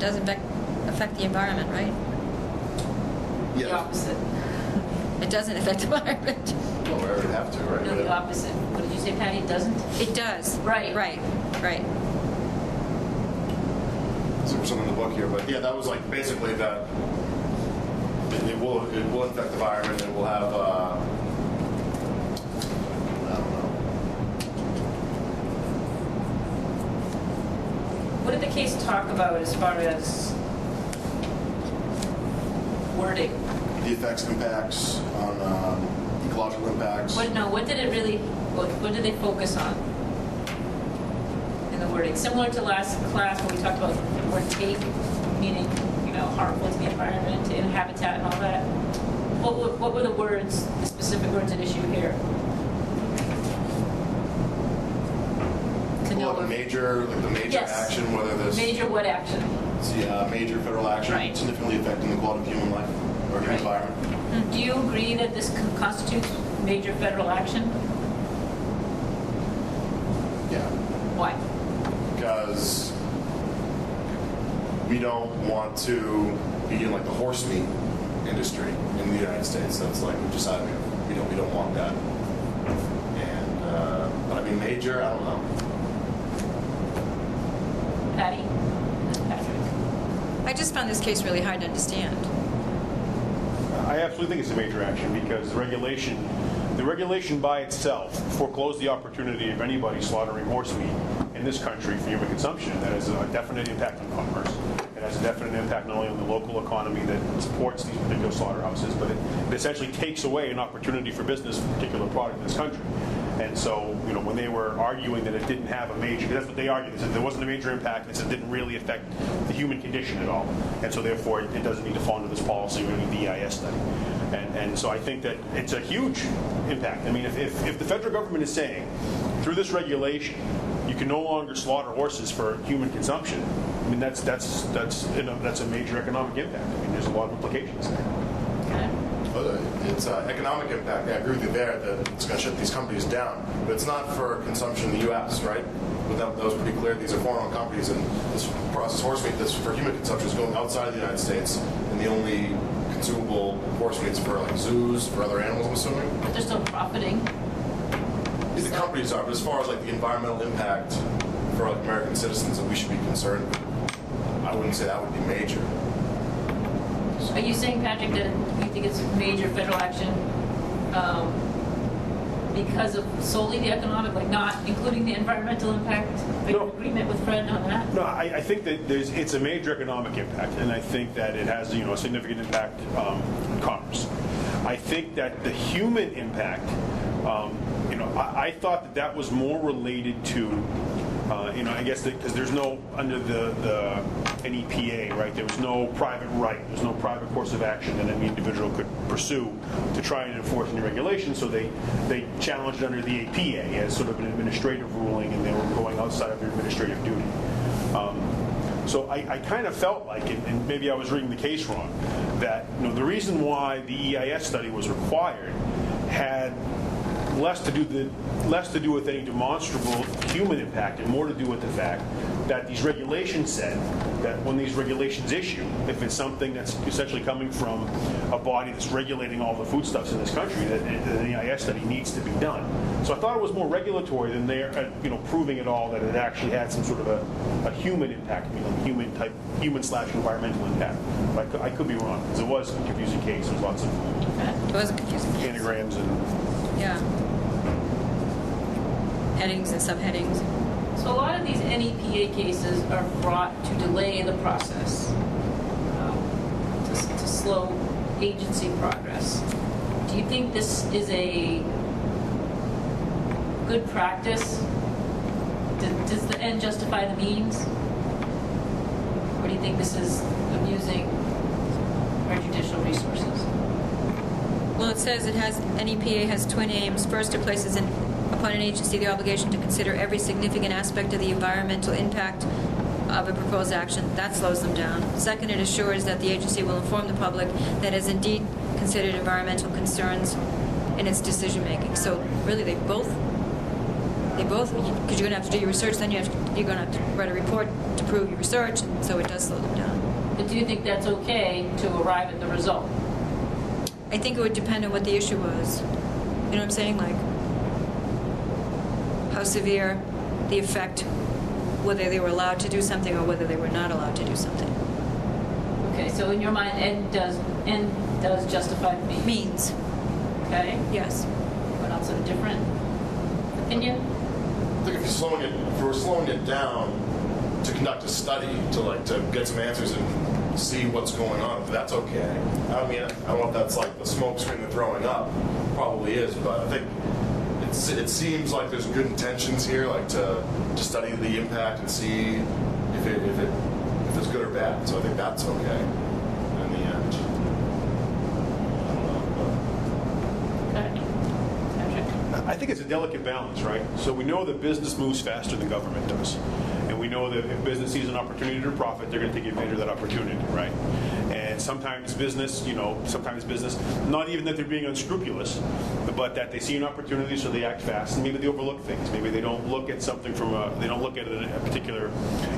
does affect the environment, right? The Yeah. opposite. It doesn't affect the environment. Well, we already have to, right? No, the opposite. What did you say, Patty? It doesn't? It does. Right. Right. So there's some in the book here, but yeah, that was like basically that it will affect the environment, and it will have, I don't know. What did the case talk about as far as wording? The effects, impacts on ecological impacts. What did it really, what did they focus on in the wording? Similar to last class when we talked about the word take, meaning, harmful to the environment and habitat and all that. What were the words, the specific words at issue here? Well, the major Yes. action, whether this Major what action? major federal action Right. significantly affecting the quality of human life or human Right. environment. Do you agree that this constitutes major federal action? Yeah, Why? because we don't want to be in like the horse meat industry in the United States. That's like we decided we don't want that. And but I mean major, I don't know. Patty? Patrick? I just found this case really hard to understand. I absolutely think it's a major action because the regulation by itself foreclosed the opportunity of anybody slaughtering horse meat in this country for human consumption. That has a definite impact on commerce. It has a definite impact not only on the local economy that supports these particular slaughterhouses, but it essentially takes away an opportunity for business for a particular product in this country. And so, when they were arguing that it didn't have a major, that's what they argued. They said there wasn't a major impact. They said it didn't really affect the human condition at all. And so, therefore, it doesn't need to fall into this policy or the EIS study. And so I think that it's a huge impact. I mean, if the federal government is saying, through this regulation, you can no longer slaughter horses for human consumption, I mean, that's a major economic impact. I mean, there's a lot of implications there. It's economic impact. I agree with you there that it's going to shut these companies down. But it's not for consumption in the U.S., right? But that was pretty clear. These are foreign companies, and this processed horse meat that's for human consumption is going outside of the United States, and the only consumable horse meat is for like zoos, for other animals, I'm assuming. But they're still profiting. The companies are, but as far as like the environmental impact for like American citizens that we should be concerned with, I wouldn't say that would be major. Are you saying, Patrick, that you think it's major federal action because of solely the economic, like not including the environmental impact? Are you in agreement with Fred on that? No, I think that it's a major economic impact, and I think that it has a significant impact on commerce. I think that the human impact, I thought that was more related to, I guess because there's no, under the NEPA, right, there was no private right, there's no private course of action that any individual could pursue to try and enforce any regulation, so they challenged under the APA as sort of an administrative ruling, and they were going outside of their administrative duty. So I kind of felt like, and maybe I was reading the case wrong, that the reason why the EIS study was required had less to do with any demonstrable human impact and more to do with the fact that these regulations said that when these regulations issue, if it's something that's essentially coming from a body that's regulating all the foodstuffs in this country, that an EIS study needs to be done. So I thought it was more regulatory than they're proving at all that it actually had some sort of a human impact, human/environmental impact. But I could be wrong, because it was a confusing case. There's lots of It was a confusing case. anagrams and Yeah. Headings and subheadings. So a lot of these NEPA cases are brought to delay the process, to slow agency progress. Do you think this is a good practice? Does the end justify the means? Or do you think this is abusing our judicial resources? Well, it says NEPA has twin aims. First, it places upon an agency the obligation to consider every significant aspect of the environmental impact of a proposed action. That slows them down. Second, it assures that the agency will inform the public that it has indeed considered environmental concerns in its decision making. So really, they both They both, because you're going to have to do your research, then you're going to have to write a report to prove your research, and so it does slow them down. But do you think that's okay to arrive at the result? I think it would depend on what the issue was. You know what I'm saying? Like, how severe the effect, whether they were allowed to do something or whether they were not allowed to do something. Okay, so in your mind, end does justify the means. Means, Okay? yes. Anyone else have a different opinion? I think if we're slowing it down to conduct a study, to get some answers and see what's going on, that's okay. I mean, I don't know if that's like the smoke screen they're throwing up. Probably is, but I think it seems like there's good intentions here, like to study the impact and see if it's good or bad. So I think that's okay in the end. I don't know, Okay. Patrick? I think it's a delicate balance, right? So we know that business moves faster than government does. And we know that if business sees an opportunity to profit, they're going to take advantage of that opportunity, right? And sometimes business, not even that they're being unscrupulous, but that they see an opportunity, so they act fast, and maybe they overlook things. Maybe they don't look at something they don't look at a particular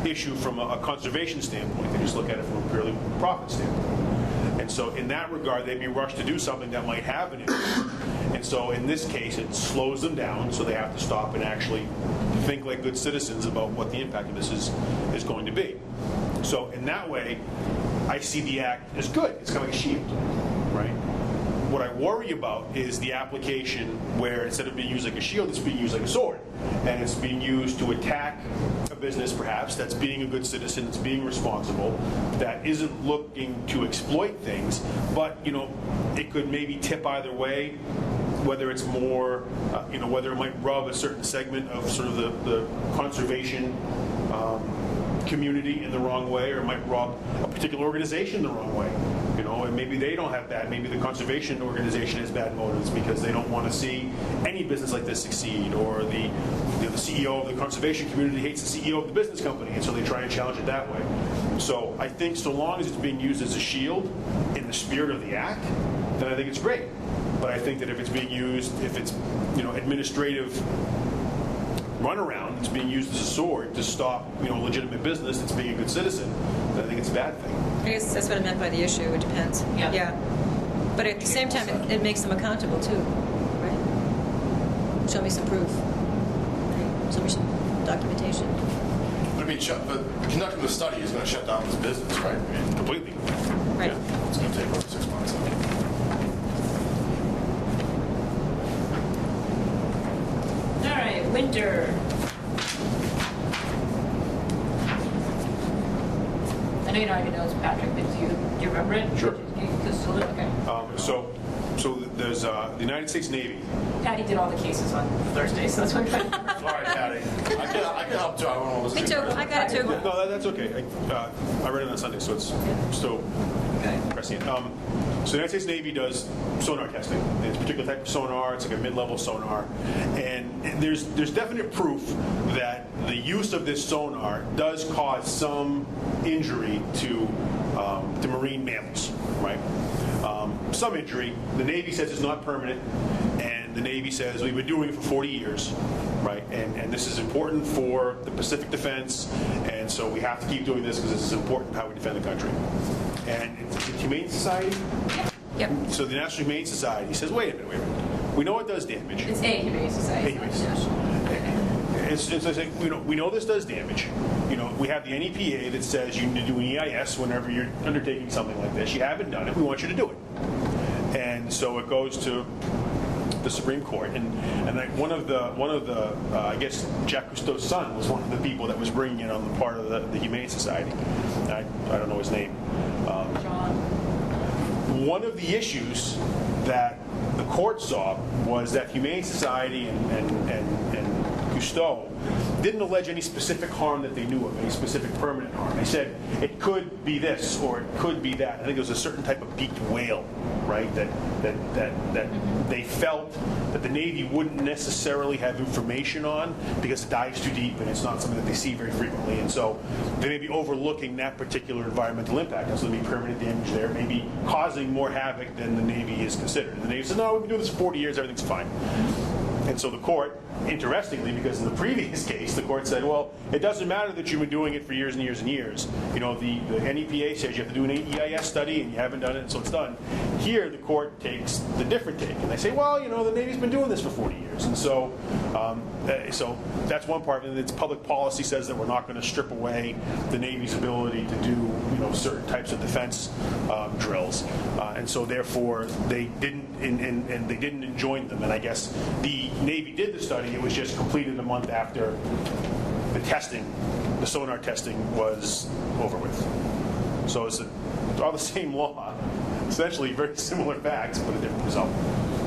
issue from a conservation standpoint. They just look at it from a purely profit standpoint. And so in that regard, they may rush to do something that might have an impact. And so in this case, it slows them down, so they have to stop and actually think like good citizens about what the impact of this is going to be. So in that way, I see the act as good. It's kind of like a shield, right? What I worry about is the application where instead of being used like a shield, it's being used like a sword. And it's being used to attack a business, perhaps, that's being a good citizen, that's being responsible, that isn't looking to exploit things, but, it could maybe tip either way, whether it's more, whether it might rub a certain segment of sort of the conservation community in the wrong way, or it might rub a particular organization the wrong way. And maybe they don't have that. Maybe the conservation organization has bad motives because they don't want to see any business like this succeed, or the CEO of the conservation community hates the CEO of the business company, and so they try and challenge it that way. So I think so long as it's being used as a shield in the spirit of the act, then I think it's great. But I think that if it's being used, if it's administrative runaround, it's being used as a sword to stop legitimate business that's being a good citizen, then I think it's a bad thing. I guess that's what I meant by the issue. It depends. Yeah. But at the same time, it makes them accountable too, right? Show me some proof. Right? Show me some documentation. But I mean, but conducting the study is going to shut down this business, right? I mean, Completely. Right. Yeah. it's going to take over 6 months. All right, winter. I know you don't have your notes, Patrick, but do you remember it? Sure. Okay. So there's the United States Navy. Patty did all the cases on Thursday, so that's what I'm trying to remember. All right, Patty. I can help too. I want to listen Me to too. it. I got it too. No, that's okay. I read it on Sunday, so it's still prescient. So the United States Navy does sonar testing. It's a particular type of sonar. It's like a mid-level sonar. And there's definite proof that the use of this sonar does cause some injury to marine mammals, right? Some injury. The Navy says it's not permanent, and the Navy says we've been doing it for 40 years, right? And this is important for the Pacific defense, and so we have to keep doing this because this is important how we defend the country. And it's the Humane Society. Yep. So the National Humane Society says, wait a minute. We know it does damage. It's a Humane Society. A Humane Society. It's like, we know this does damage. We have the NEPA that says you need to do an EIS whenever you're undertaking something like this. You haven't done it. We want you to do it. And so it goes to the Supreme Court, and like one of the I guess Jacques Cousteau's son was one of the people that was bringing it on the part of the Humane Society. I don't know his name. John. One of the issues that the court saw was that Humane Society and Cousteau didn't allege any specific harm that they knew of, any specific permanent harm. They said it could be this or it could be that. I think it was a certain type of beaked whale, right, that they felt that the Navy wouldn't necessarily have information on because it dives too deep and it's not something that they see very frequently. And so they may be overlooking that particular environmental impact. And so there may be permanent damage there, maybe causing more havoc than the Navy is considered. And the Navy said, no, we've been doing this for 40 years, everything's fine. And so the court, interestingly, because in the previous case, the court said, well, it doesn't matter that you've been doing it for years and years and years. You know, the NEPA says you have to do an EIS study and you haven't done it, so it's done. Here, the court takes the different take. And they say, well, you know, the Navy's been doing this for 40 years. And so that's one part. And its public policy says that we're not going to strip away the Navy's ability to do, you know, certain types of defense drills. And so therefore, they didn't, and they didn't enjoin them. And I guess the Navy did the study. It was just completed a month after the testing, the sonar testing was over with. So it's all the same law, essentially very similar facts, but a different result.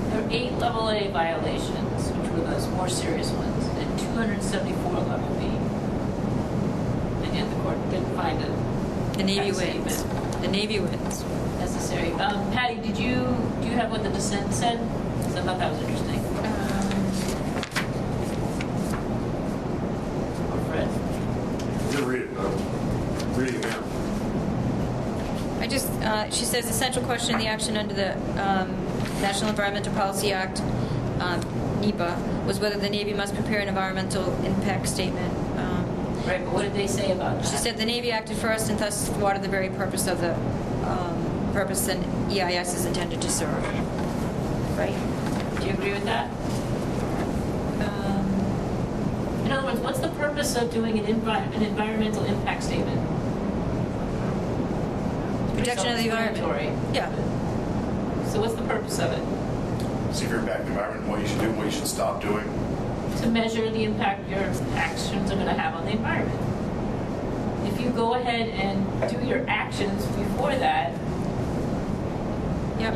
There are 8 level A violations, which were those more serious ones, and 274 level B. And yet the court didn't find it. The Navy wins. Statement The Navy wins. necessary. Patty, do you have what the dissent said? Because I thought that was interesting. Fred? Didn't read it, but I'm reading it now. I just, she says the central question in the action under the National Environmental Policy Act, NEPA, was whether the Navy must prepare an environmental impact statement. Right, but what did they say about that? She said the Navy acted first and thus thwarted the very purpose of the purpose an EIS is intended to serve. Right? Do you agree with that? In other words, what's the purpose of doing an environmental impact statement? Protection of the environment. Self-explanatory. Yeah. So what's the purpose of it? See if you're back in the environment, what you should do, what you should stop doing. To measure the impact your actions are going to have on the environment. If you go ahead and do your actions before that, Yep.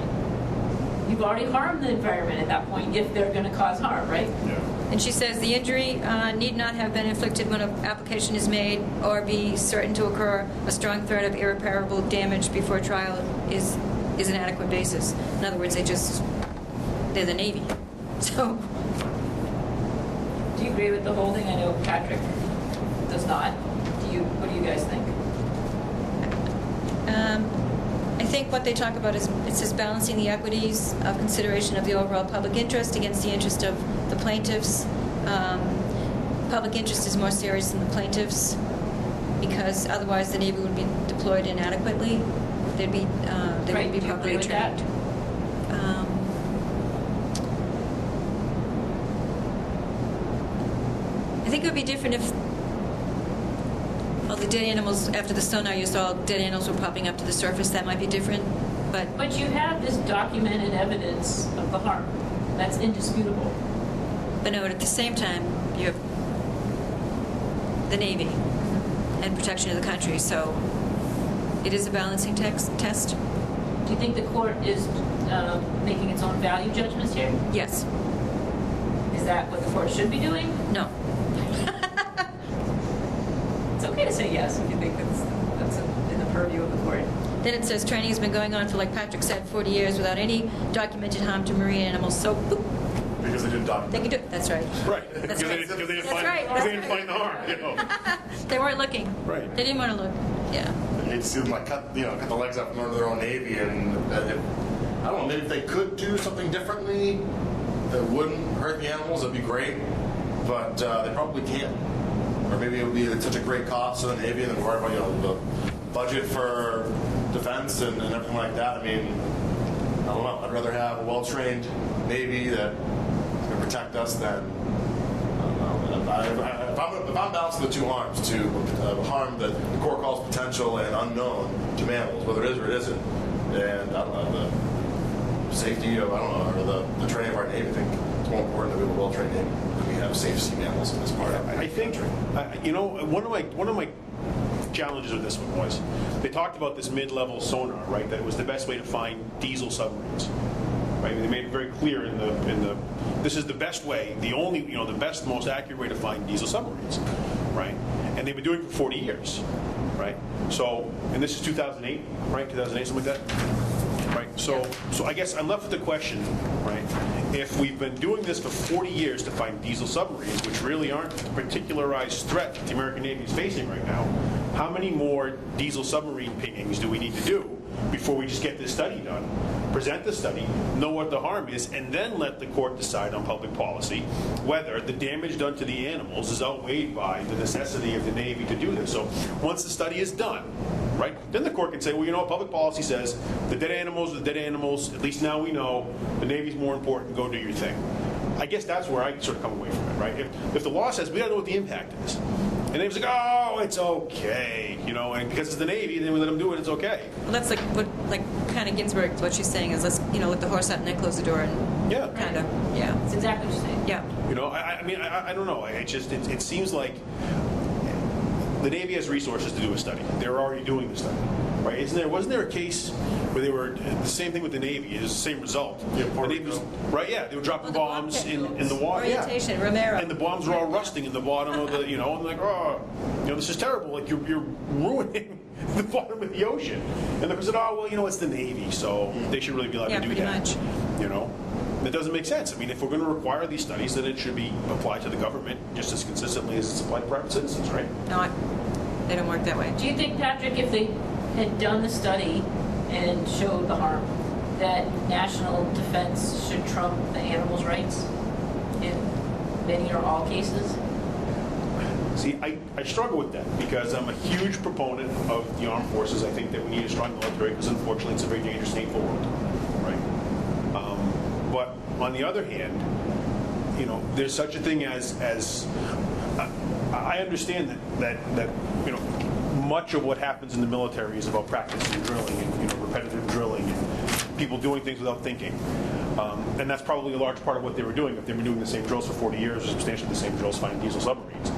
you've already harmed the environment at that point if they're going to cause harm, right? Yeah. And she says the injury need not have been inflicted when an application is made or be certain to occur. A strong threat of irreparable damage before trial is an adequate basis. In other words, they're the Navy. So, Do you agree with the holding? I know Patrick does not. What do you guys think? I think what they talk about is, it says balancing the equities of consideration of the overall public interest against the interest of the plaintiffs. Public interest is more serious than the plaintiffs because otherwise the Navy would be deployed inadequately. They Right, would be do you agree properly with that? trained. I think it would be different if all the dead animals, after the sonar you saw, dead animals were popping up to the surface. That might be different, But you have this documented evidence of the harm. That's indisputable. but no, at the same time, you have the Navy and protection of the country, so it is a balancing test. Do you think the court is making its own value judgments here? Yes. Is that what the court should be doing? No. It's okay to say yes if you think that's in the purview of the court. Then it says training has been going on for, like Patrick said, 40 years without any documented harm to marine animals. So, boop, Because they didn't they document. can do it. That's right. Right. That's right. Because they didn't That's find, right. because they didn't find the harm, you know. They weren't looking. Right. They didn't want to look. Yeah. They hate to see them like cut the legs off and run to their own Navy, and I don't know, maybe if they could do something differently that wouldn't hurt the animals, that'd be great. But they probably can't. Or maybe it would be such a great cost to the Navy, and then worry about the budget for defense and everything like that. I mean, I don't know. I'd rather have a well-trained Navy that can protect us than. If I'm balancing the two harms, to harm that the court calls potential and unknown to mammals, whether it is or it isn't, and I don't know, the safety of, I don't know, or the training of our Navy, I think it's more important that we have a well-trained Navy, that we have safe sea mammals in this part of the I think, country. you know, one of my challenges with this one was they talked about this mid-level sonar, right? That it was the best way to find diesel submarines, right? They made it very clear in the this is the best way, the only, you know, the best, most accurate way to find diesel submarines, right? And they've been doing it for 40 years, right? So, and this is 2008, right? 2008, something like that, right? So I guess I'm left with the question, right? If we've been doing this for 40 years to find diesel submarines, which really aren't a particularized threat that the American Navy is facing right now, how many more diesel submarine pingings do we need to do before we just get this study done? present the study, know what the harm is, and then let the court decide on public policy whether the damage done to the animals is outweighed by the necessity of the Navy to do this. So once the study is done, right, then the court can say, well, you know what, public policy says the dead animals are the dead animals, at least now we know, the Navy's more important, go do your thing. I guess that's where I sort of come away from it, right? If the law says we don't know what the impact is, and the Navy's like, oh, it's okay, and because it's the Navy, then we let them do it, it's okay. Well, that's like what, kind of Ginsburg, what she's saying is, let's, let the horse out and then close the door and Yeah. kind of, yeah. That's exactly what you're saying. Yeah. I mean, I don't know. It seems like the Navy has resources to do a study. They're already doing the study, right? Wasn't there a case where they were the same thing with the Navy? It was the same result. Yeah, the Navy was, right? Yeah, they were dropping bombs in the water. Orientation, Romero. And the bombs were all rusting in the bottom of the, and like, oh, this is terrible. Like you're ruining the bottom of the ocean. And the person said, oh, well, it's the Navy, so they should really be allowed to do pretty that. much. That doesn't make sense. I mean, if we're going to require these studies, then it should be applied to the government just as consistently as it's applied to private citizens, right? No, they don't work that way. Do you think, Patrick, if they had done the study and showed the harm, that national defense should trump the animals' rights in many or all cases? See, I struggle with that because I'm a huge proponent of the armed forces. I think that we need a strong military because unfortunately it's a very dangerous, hateful world, right? But on the other hand, there's such a thing as I understand that much of what happens in the military is about practice and drilling and repetitive drilling and people doing things without thinking. And that's probably a large part of what they were doing. If they were doing the same drills for 40 years, or substantially the same drills finding diesel submarines.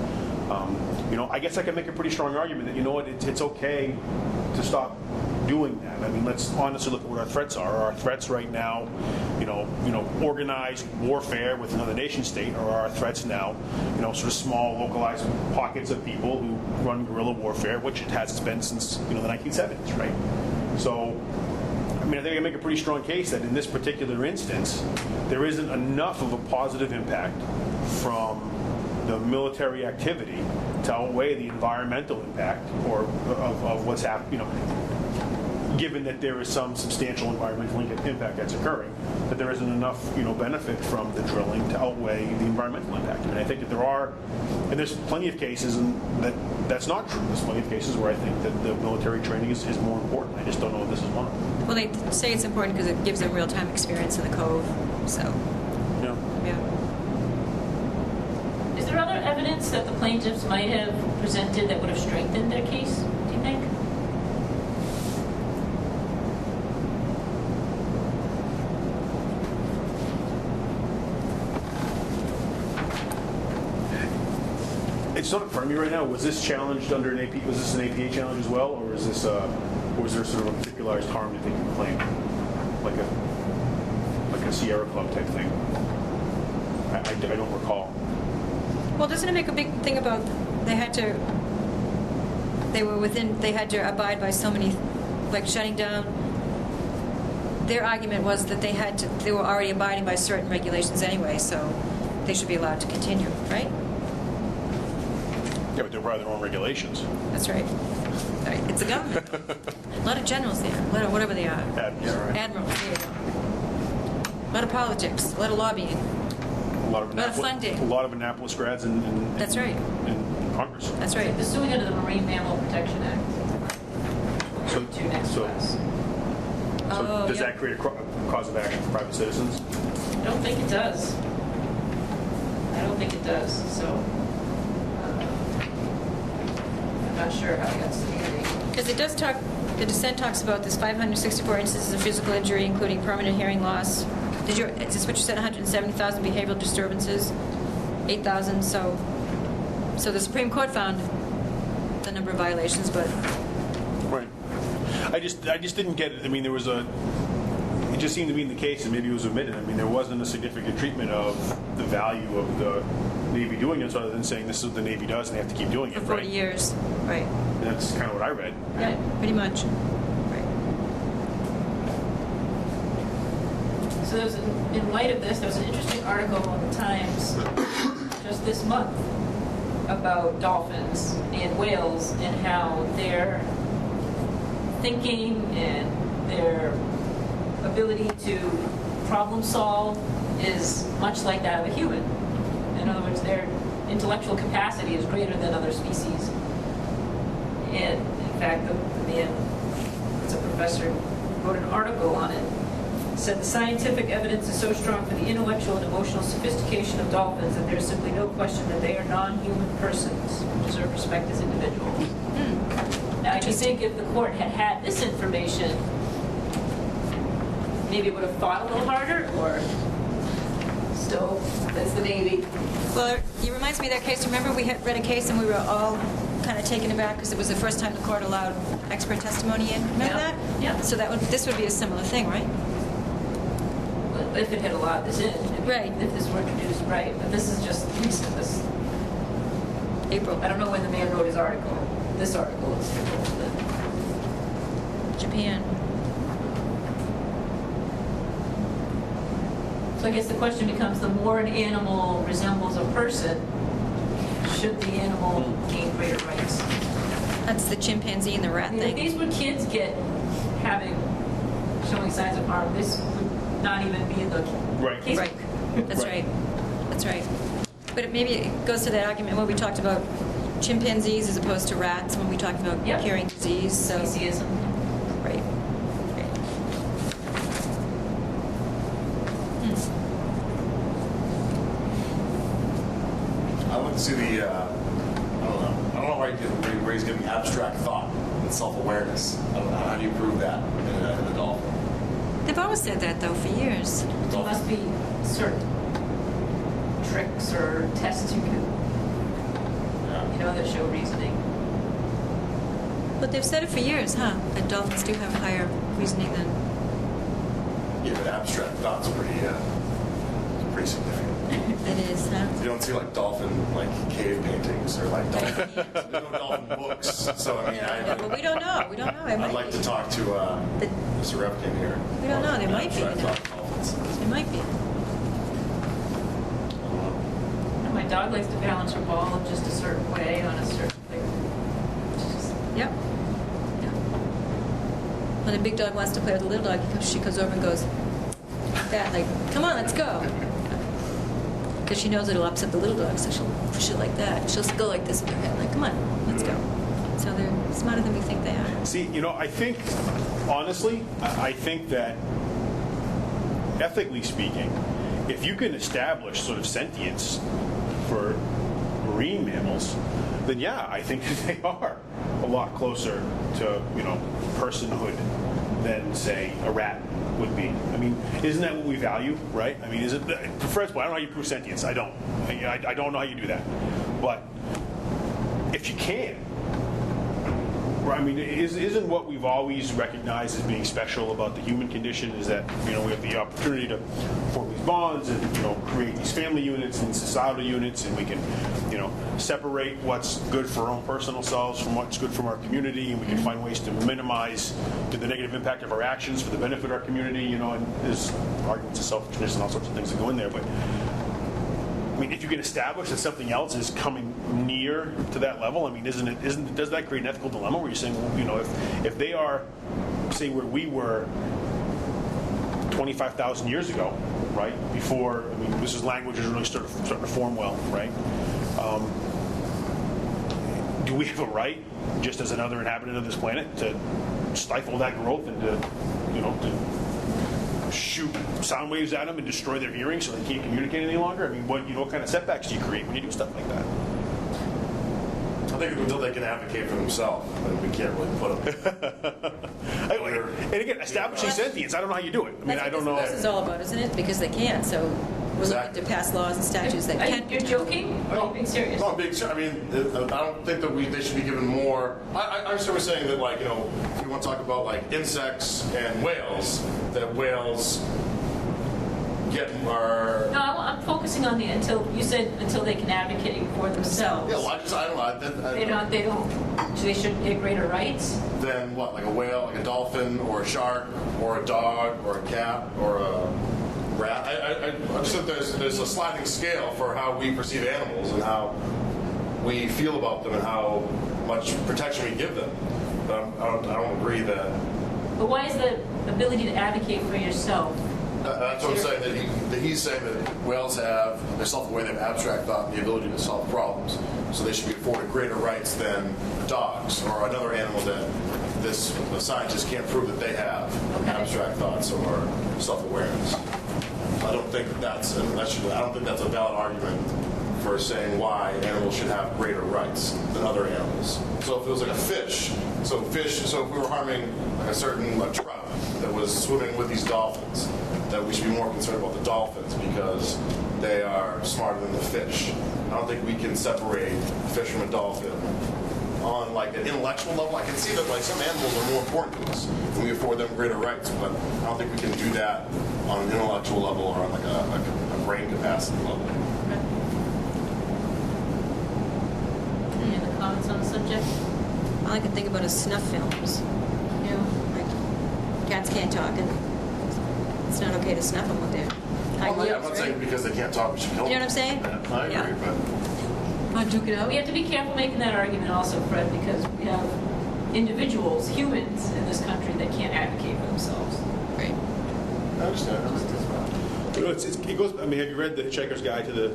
I guess I can make a pretty strong argument that, it's okay to stop doing that. I mean, let's honestly look at what our threats are. Our threats right now, organized warfare with another nation state, or our threats now, sort of small, localized pockets of people who run guerrilla warfare, which it has been since, the 1970s, right? So, I mean, I think I can make a pretty strong case that in this particular instance, there isn't enough of a positive impact from the military activity to outweigh the environmental impact or of what's happening, given that there is some substantial environmental impact that's occurring, that there isn't enough, benefit from the drilling to outweigh the environmental impact. I mean, I think that there are, and there's plenty of cases that's not true. There's plenty of cases where I think that the military training is more important. I just don't know if this is one of them. Well, they say it's important because it gives them real-time experience in the Cove, so. Yeah. Yeah. Is there other evidence that the plaintiffs might have presented that would have strengthened their case, do you think? It's not in front of me right now. Was this challenged under an AP? Was this an APA challenge as well, or is this, or was there sort of a particularized harm you think you claim, like a Sierra Club type thing? I don't recall. Well, doesn't it make a big thing about they had to abide by so many, like shutting down? Their argument was that they were already abiding by certain regulations anyway, so they should be allowed to continue, right? Yeah, but they're by their own regulations. That's right. All right. It's the government. A lot of generals there, a lot of whatever they are. Admirals, there you go. A lot of politics, a lot of lobbying. A lot of funding. A lot of Annapolis grads in That's right. in Congress. That's right. They're suing under the Marine Mammal Protection Act. So, To next class. does that create a cause of action for private citizens? I don't think it does. I don't think it does, so I'm not sure how it got standing. Because it does talk, the dissent talks about this 564 instances of physical injury, including permanent hearing loss. Is this what you said, 170,000 behavioral disturbances, 8,000, so the Supreme Court found the number of violations, but... Right. I just didn't get it. I mean, it just seemed to be in the case, and maybe it was omitted. I mean, there wasn't a significant treatment of the value of the Navy doing it, other than saying this is what the Navy does and they have to keep doing it, For 40 right? years, right. And that's kind of what I read. Right, pretty much. Right. So in light of this, there was an interesting article in the Times just this month about dolphins and whales and how their thinking and their ability to problem solve is much like that of a human. In other words, their intellectual capacity is greater than other species. And in fact, the man, it's a professor, who wrote an article on it, said the scientific evidence is so strong for the intellectual and emotional sophistication of dolphins that there's simply no question that they are non-human persons who deserve respect as individuals. Now, do you think if the court had had this information, maybe it would have thought a little harder, or still, that's the Navy? Well, it reminds me of that case. Remember, we had read a case and we were all kind of taken aback because it was the first time the court allowed expert testimony in. Remember that? Yeah. So this would be a similar thing, right? Well, if it had allowed this in. Right. If this were introduced, right. But this is just recent, this, April. I don't know when the man wrote his article. This article is April. Japan. So I guess the question becomes, the more an animal resembles a person, should the animal gain greater rights? That's the chimpanzee and the rat I mean, if thing. these were kids showing signs of harm, this would not even be in the Right. case. Right. That's right. That's right. But maybe it goes to that argument where we talked about chimpanzees as opposed to rats when we talked about Yep. curing disease. So Speciesism. right. I'd like to see the, I don't know where he's giving abstract thought and self-awareness. I don't know, how do you prove that in a dolphin? They've always said that though for years. There must be certain tricks or tests you can, that show reasoning. But they've said it for years, huh? That dolphins do have higher reasoning than. Yeah, but abstract thought's pretty significant. It is, huh? You don't see like dolphin cave paintings or like dolphin. There's no dolphin books. So I mean, Yeah, well, we don't know. We don't know. It I'd might like be. to talk to Mr. Repkin here. We don't know. There might be. Abstract thought dolphins. It might be. And my dog likes to balance her ball just a certain way on a certain thing. Yep. Yep. When a big dog wants to play with a little dog, she goes over and goes that, like, come on, let's go. Because she knows it'll upset the little dog, so she'll push it like that. She'll go like this with her head, like, come on, let's go. So they're smarter than we think they are. See, I think, honestly, I think that, ethically speaking, if you can establish sort of sentience for marine mammals, then yeah, I think that they are a lot closer to, personhood than, say, a rat would be. I mean, isn't that what we value, right? I mean, first of all, I don't know how you prove sentience. I don't. I don't know how you do that. But if you can, right, I mean, isn't what we've always recognized as being special about the human condition is that, we have the opportunity to form these bonds and, create these family units and societal units, and we can, separate what's good for our own personal selves from what's good from our community, and we can find ways to minimize the negative impact of our actions for the benefit of our community, and there's arguments of selfishness and all sorts of things that go in there, but I mean, if you can establish that something else is coming near to that level, I mean, does that create an ethical dilemma where you're saying, well, if they are, say, where we were 25,000 years ago, right? Before, I mean, this is language is really starting to form well, right? Do we have a right, just as another inhabitant of this planet, to stifle that growth and to shoot sound waves at them and destroy their hearing so they can't communicate any longer? I mean, what kind of setbacks do you create when you do stuff like that? I think until they can advocate for themselves, then we can't really put them. And again, establishing sentience, I don't know how you do it. I mean, I don't know. This is all about, isn't it? Because they can't. So we're looking to pass laws and statutes that can. You're joking, or are you being serious? No, I'm being serious. I mean, I don't think that they should be given more. I understand we're saying that, if you want to talk about insects and whales, that whales get more. No, I'm focusing on until they can advocate for themselves. Yeah, well, I don't know. They shouldn't get greater rights. Then what? Like a whale, like a dolphin, or a shark, or a dog, or a cat, or a rat. I just think there's a sliding scale for how we perceive animals and how we feel about them and how much protection we give them. But I don't agree that. But why is ability to advocate for yourself. That's what I'm saying, that he's saying that whales they're self-aware, they have abstract thought and the ability to solve problems. So they should be afforded greater rights than dogs or another animal that the scientists can't prove that they have abstract thoughts or self-awareness. I don't think that's a valid argument for saying why animals should have greater rights than other animals. So if it was like a fish, so if we were harming like a certain trout that was swimming with these dolphins, that we should be more concerned about the dolphins because they are smarter than the fish. I don't think we can separate a fish from a dolphin on like an intellectual level. I can see that like some animals are more important to us and we afford them greater rights, but I don't think we can do that on an intellectual level or on like a brain capacity level. Any other comments on the subject? All I can think about is snuff films. You know, like cats can't talk, and it's not okay to snuff them with their hind Well, yeah, I'm legs, not saying right? because they can't talk, we should kill them. You know what I'm saying? Yeah, I agree, Yeah. but Want to duke it out? We have to be careful making that argument also, Fred, because we have individuals, humans in this country that can't advocate for themselves. Right. I understand. Just as well. You know, it goes. I mean, have you read The Hitchhiker's Guide to the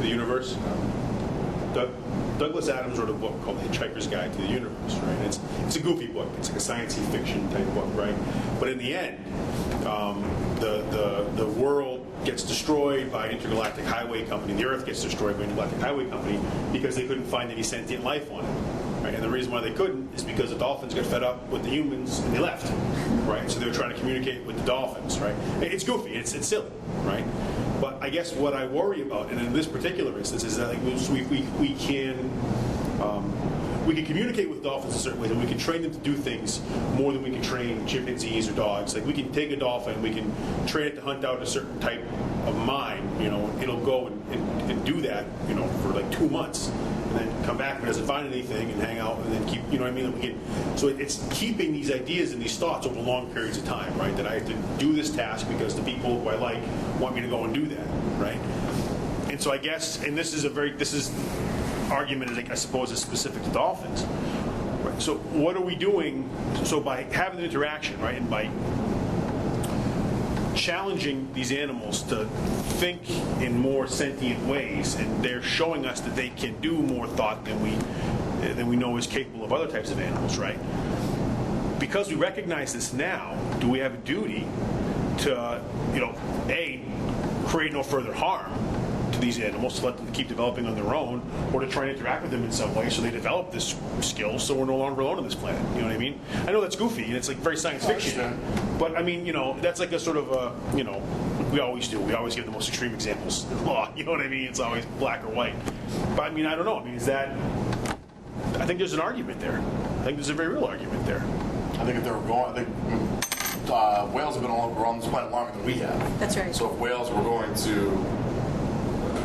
Universe? Douglas Adams wrote a book called The Hitchhiker's Guide to the Universe, right? And it's a goofy book. It's like a science fiction type book, right? But in the end, the world gets destroyed by an intergalactic highway company. The Earth gets destroyed by an intergalactic highway company because they couldn't find any sentient life on it, right? And the reason why they couldn't is because the dolphins got fed up with the humans and they left, right? So they were trying to communicate with the dolphins, right? It's goofy. It's silly, right? But I guess what I worry about, and in this particular instance, is that like, we can communicate with dolphins in certain ways, and we can train them to do things more than we can train chimpanzees or dogs. Like we can take a dolphin, we can train it to hunt out a certain type of mine. You know, it'll go and do that, you know, for like 2 months, and then come back if it doesn't find anything and hang out, and then keep, you know what I mean? So it's keeping these ideas and these thoughts over long periods of time, right? That I have to do this task because the people who I like want me to go and do that, right? And so I guess, and this is argument, I suppose, is specific to dolphins. Right? So what are we doing? So by having an interaction, right, and by challenging these animals to think in more sentient ways, and they're showing us that they can do more thought than we know is capable of other types of animals, right? Because we recognize this now, do we have a duty to, you know, A, create no further harm to these animals, to let them keep developing on their own, or to try and interact with them in some way so they develop this skill so we're no longer alone on this planet? You know what I mean? I know that's goofy and it's like very science fiction, but I mean, you know, that's like a sort of a, you know, we always do. We always give the most extreme examples in law. You know what I mean? It's always black or white. But I mean, I don't know. I mean, is that? I think there's an argument there. I think there's a very real argument there. I think if they were going, I think whales have been on this planet longer than we have. That's right. So if whales were going to,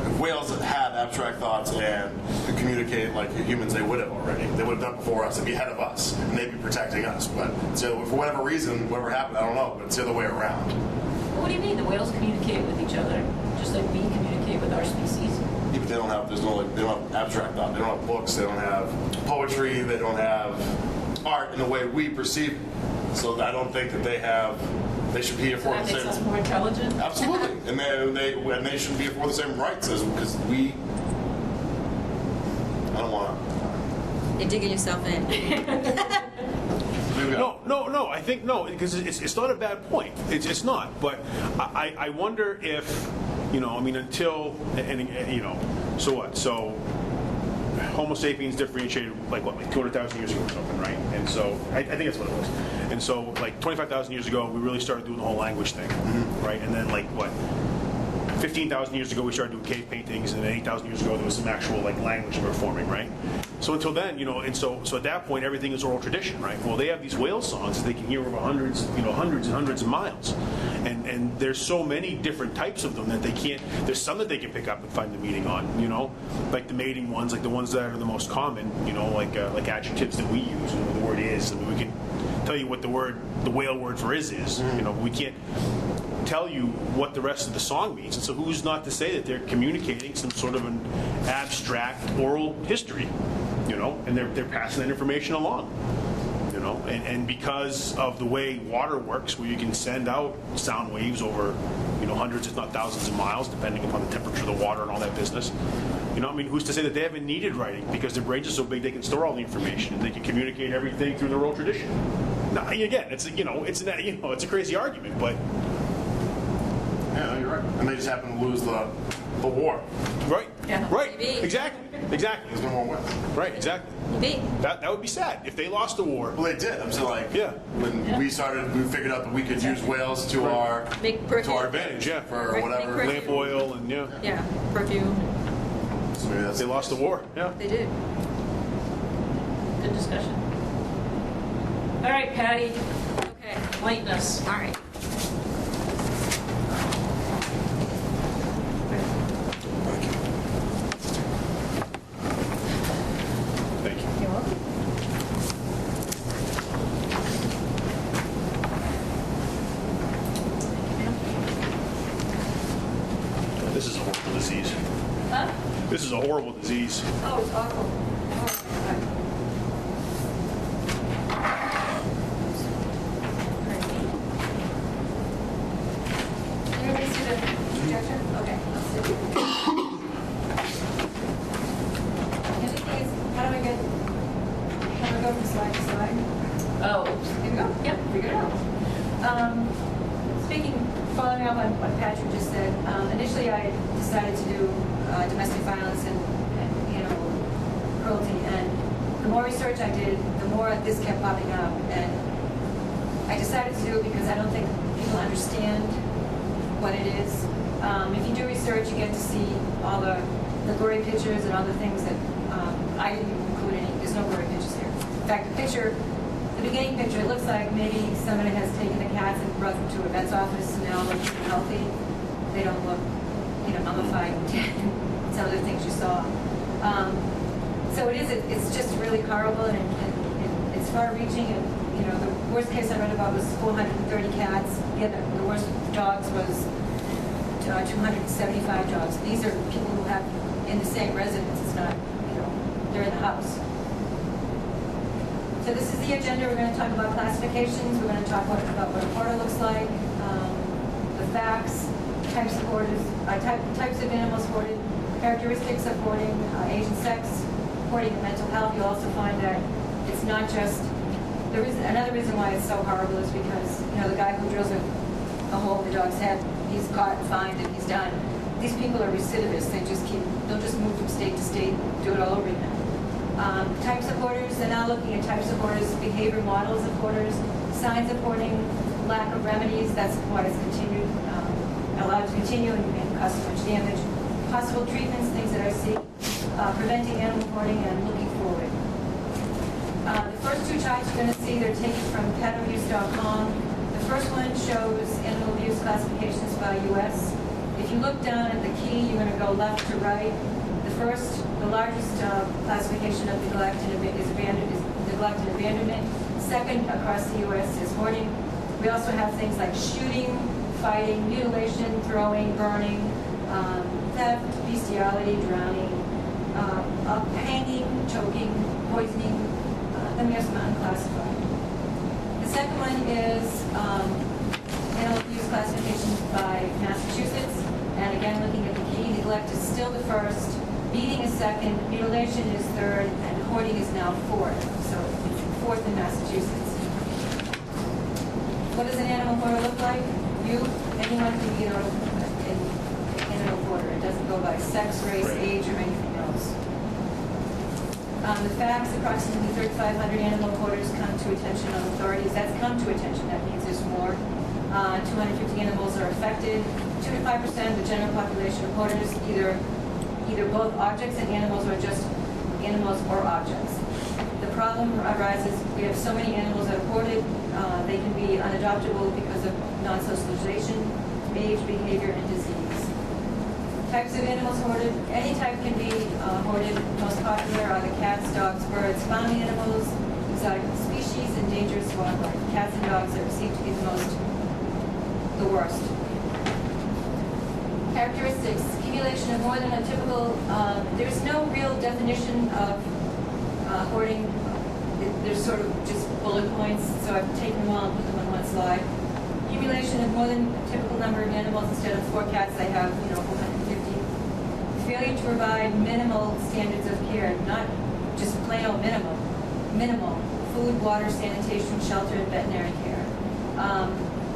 if whales had abstract thoughts and could communicate like humans, they would have already. They would have done it before us. They'd be ahead of us, and they'd be protecting us. But so for whatever reason, whatever happened, I don't know. But it's the other way around. What do you mean? The whales communicate with each other, just like we communicate with our species. Yeah, but they don't have. They don't have abstract thought. They don't have books. They don't have poetry. They don't have art in the way we perceive it. So I don't think that they have. They should be afforded That the makes us same. more intelligent. Absolutely, and they should be afforded the same rights as because we. I don't want to. You're digging yourself in. No. I think no, because it's not a bad point. It's not. But I wonder if, you know, I mean, until and you know, so what? So Homo sapiens differentiated like 200,000 years ago or something, right? And so I think that's what it was. And so like 25,000 years ago, we really started doing the whole language thing, right? And then like what? 15,000 years ago, we started doing cave paintings, and then 8,000 years ago, there was some actual like language we were forming, right? So until then, you know, and so at that point, everything is oral tradition, right? Well, they have these whale songs that they can hear over hundreds and hundreds of miles, and there's so many different types of them that they can't. There's some that they can pick up and find the meaning on, you know, like the mating ones, like the ones that are the most common, you know, like adjectives that we use, you know, the word is. I mean, we can tell you what the whale word for is. You know, we can't tell you what the rest of the song means. And so who's not to say that they're communicating some sort of an abstract oral history, you know, and they're passing that information along, you know. know, and because of the way water works, where you can send out sound waves over, you know, hundreds if not thousands of miles, depending upon the temperature of the water and all that business. You know, I mean, who's to say that they haven't needed writing because their brains are so big they can store all the information and they can communicate everything through their oral tradition. Now, again, it's it's a crazy argument, but Yeah, you're right. And they just happen to lose the war. right, Yeah. right, Maybe. exactly. There's no more wins. Right, exactly. Maybe. That would be sad if they lost the war. Well, they did. I'm saying, like, Yeah. when we figured out that we could use whales to our Make perfume. to our advantage Yeah. for Make whatever. perfume. Lamp oil and Yeah, perfume. So maybe that's they lost the war. Yeah. They did. Good discussion. All right, Patty, Okay. enlighten us. All right. Thank you. You're welcome. This is a horrible disease. Huh? This is a horrible disease. Oh, it's awful. Everybody see the projector? Okay, let's see. How do I go from slide to slide? Oh, Here we go. Yep, figure it out. Following up on what Patrick just said, initially I decided to do domestic violence and animal cruelty, and the more research I did, the more this kept popping up, and I decided to do it because I don't think people understand what it is. If you do research, you get to see all the gory pictures and all the things that I didn't include any. There's no gory pictures here. In fact, the beginning picture, it looks like maybe somebody has taken the cats and brought them to a vet's office and now look healthy. They don't look, mummified and dead. Some of the things you saw. So it's just really horrible and it's far-reaching. And the worst case I read about was 430 cats. Yeah, the worst dogs was 275 dogs. These are people who have in the same residence. It's not, they're in the house. So this is the agenda. We're going to talk about classifications. We're going to talk about what a hoarder looks like, the facts, types of hoarders, types of animals hoarded, characteristics of hoarding, age and sex, hoarding and mental health. You'll also find that it's not just, another reason why it's so horrible is because, the guy who drills a hole in the dog's head, he's caught, fined, and he's done. These people are recidivists. They'll just move from state to state, do it all over again. Types of hoarders, they're now looking at types of hoarders, behavior models of hoarders, signs of hoarding, lack of remedies, that's why it's continued, allowed to continue and cause so much damage, possible treatments, things that I see, preventing animal hoarding and looking forward. The first two charts you're going to see, they're taken from petabuse.com. The first one shows animal abuse classifications by U.S. If you look down at the key, you're going to go left to right. The largest classification of neglect and abandonment. Second across the U.S. is hoarding. We also have things like shooting, fighting, mutilation, throwing, burning, theft, bestiality, drowning, hanging, choking, poisoning. Then we have some unclassified. The second one is animal abuse classification by Massachusetts. And again, looking at the key, neglect is still the first. Beating is second, mutilation is third, and hoarding is now fourth. So it's fourth in Massachusetts. What does an animal hoarder look like? Anyone can be an animal hoarder. It doesn't go by sex, race, age, or anything else. The facts, approximately 3,500 animal hoarders come to attention of authorities. That's come to attention. That means there's more. 250 animals are affected. 2 to 5% of the general population of hoarders, either both objects and animals or just animals or objects. The problem arises, we have so many animals that are hoarded, they can be unadoptable because of non-socialization, age, behavior, and disease. Types of animals hoarded, any type can be hoarded. Most popular are the cats, dogs, birds, farm animals, exotic species, and dangerous wildlife. Cats and dogs are perceived to be the worst. Characteristics, accumulation of more than a typical, there's no real definition of hoarding. There's sort of just bullet points, so I've taken them all and put them on one slide. Accumulation of more than a typical number of animals. Instead of 4 cats, they have, 450. Failure to provide minimal standards of care, not just plain old minimal. Food, water, sanitation, shelter, and veterinary care.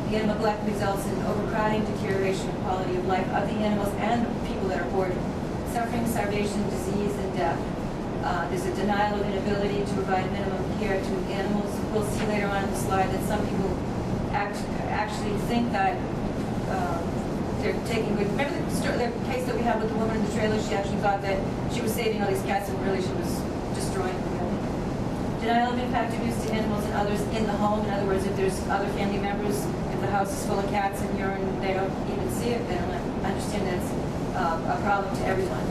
The animal neglect results in overcrowding, deterioration of quality of life of the animals and the people that are boarded. Suffering, starvation, disease, and death. There's a denial of inability to provide minimum care to animals. We'll see later on in the slide that some people actually think that they're taking good. Remember the case that we had with the woman in the trailer? She actually thought that she was saving all these cats, and really she was destroying them. Denial of impact of use to animals and others in the home. In other words, if there's other family members, if the house is full of cats and urine, they don't even see it. They don't understand that it's a problem to everyone.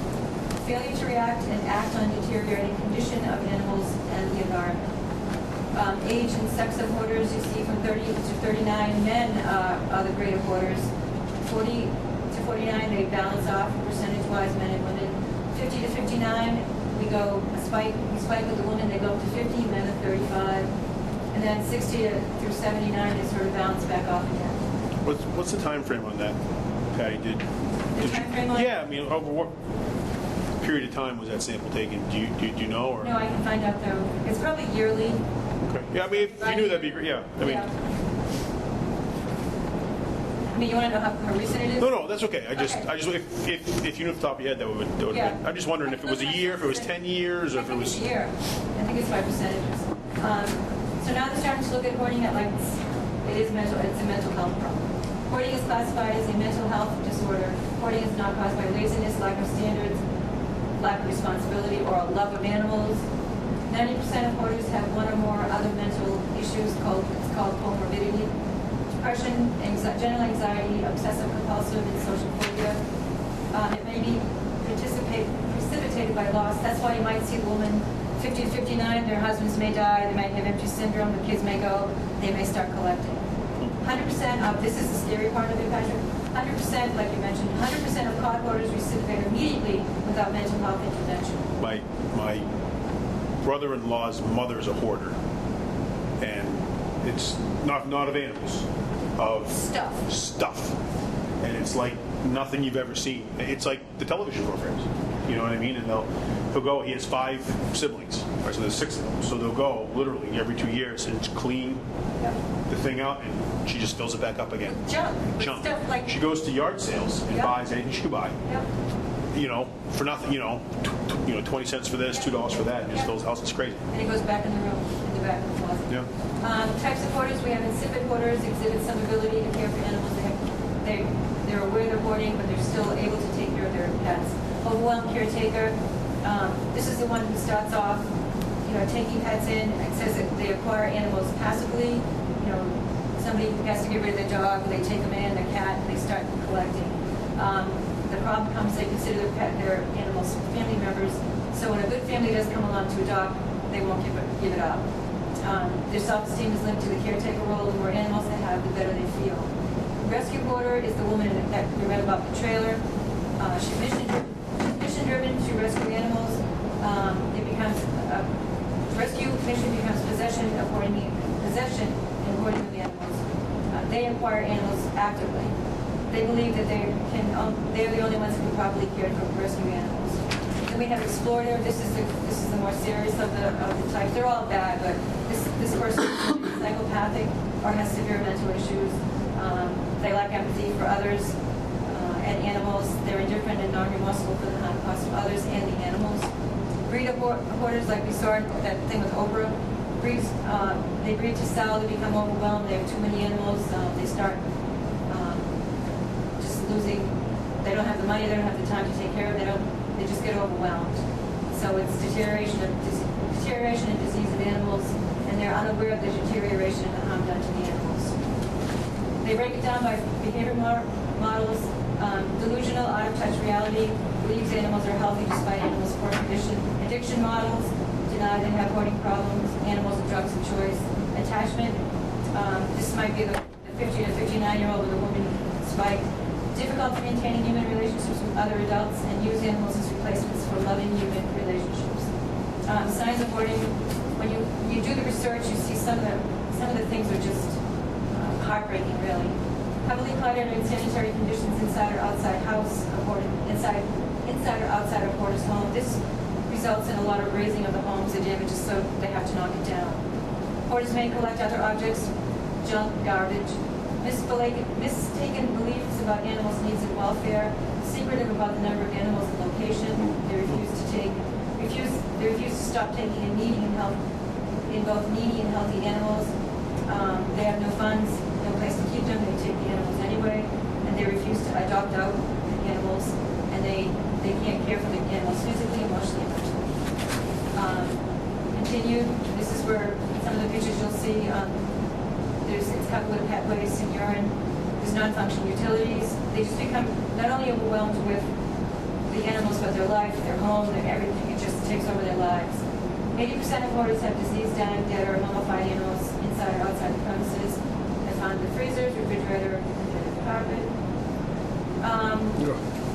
Failure to react and act on deteriorating condition of animals and the environment. Age and sex of hoarders, you see from 30 to 39, men are the greater hoarders. 40 to 49, they balance off percentage-wise, men and women. 50 to 59, we spike with the women, they go up to 50, men at 35. And then 60 through 79, they sort of balance back off again. What's the time frame on that, Patty? The time frame on? Yeah, I mean, over what period of time was that sample taken? Do you know? Or? No, I can find out though. It's probably yearly. Okay. Yeah, I mean, if you knew, that'd be great. Yeah, I mean. Yeah. I mean, you want to know how recent it is? No, that's okay. I just, Okay. if you knew off the top of your head, that would have Yeah. been. I'm just wondering if it was a year, if it was 10 years, or if it was. It's a year. I think it's by percentages. So now they're starting to look at hoarding at like it's a mental health problem. Hoarding is classified as a mental health disorder. Hoarding is not caused by laziness, lack of standards, lack of responsibility, or a love of animals. 90% of hoarders have one or more other mental issues called comorbidity. Depression, general anxiety, obsessive compulsive, and social phobia. It may be precipitated by loss. That's why you might see the woman 50 to 59, their husbands may die, they might have empty syndrome, the kids may go, they may start collecting. 100% of, this is the scary part of it, Patrick, 100%, like you mentioned, 100% of caught hoarders recidivate immediately without mental health intervention. My brother-in-law's mother's a hoarder, and it's not of animals, of stuff, and it's like nothing you've ever seen. It's like the television programs, you know what I mean? And he'll go. He has 5 siblings, right? So there's 6 of them. So they'll go literally every 2 years and clean the thing out, and she just fills it back up again. Junk. Junk. Stuff like, She goes to yard sales and buys anything she could buy. For nothing, 20 cents for this, $2 for that, and just fills the house. It's crazy. and it goes back in the room, in the back of the closet. Yeah. Types of hoarders, we have insipid hoarders, exhibit some ability to care for animals. They're aware they're hoarding, but they're still able to take care of their pets. Overwhelmed caretaker, this is the one who starts off, taking pets in. It says that they acquire animals passively. Somebody has to get rid of their dog, they take them in, their cat, and they start collecting. The problem comes, they consider their animals family members. So when a good family does come along to adopt, they won't give it up. Their self-esteem is linked to the caretaker role. The more animals they have, the better they feel. Rescue hoarder is the woman that we read about the trailer. She's mission-driven to rescue animals. Rescue mission becomes possession and hoarding of the animals. They acquire animals actively. They believe that they're the only ones who can properly care for rescue animals. Then we have explorer. This is the more serious of the types. They're all bad, but this person is psychopathic or has severe mental issues. They lack empathy for others and animals. They're indifferent and non-remorseful for the harm caused to others and the animals. Breed of hoarders, like we saw in that thing with Oprah. They breed to sell. They become overwhelmed. They have too many animals. They start just losing. They don't have the money. They don't have the time to take care of. They just get overwhelmed. So it's deterioration and disease of animals, and they're unaware of the deterioration and the harm done to the animals. They break it down by behavior models. Delusional, out-of-touch reality, believes animals are healthy despite animals' poor condition. Addiction models, deny they have hoarding problems. Animals and drugs of choice. Attachment, this might be the 50 to 59-year-old with a woman spike. Difficulty maintaining human relationships with other adults and use animals as replacements for loving human relationships. Signs of hoarding, when you do the search, you see some of the things are just heartbreaking, really. Heavily cluttered and sanitary conditions inside or outside house, inside or outside of hoarder's home. This results in a lot of razing of the homes. The damage is so they have to knock it down. Hoarders may collect other objects, junk, garbage, mistaken beliefs about animals' needs and welfare, secretive about the number of animals and location. They refuse to stop taking in both needy and healthy animals. They have no funds, no place to keep them. They take the animals anyway, and they refuse to adopt out the animals, and they can't care for the animals physically, emotionally, and mentally. Continued. This is where some of the pictures you'll see. It's covered with pet waste and urine. There's non-functioning utilities. They just become not only overwhelmed with the animals, but their life, their home, their everything. It just takes over their lives. 80% of hoarders have diseased, dying, dead, or mummified animals inside or outside the premises. They're found in the freezers, refrigerator, and the carpet.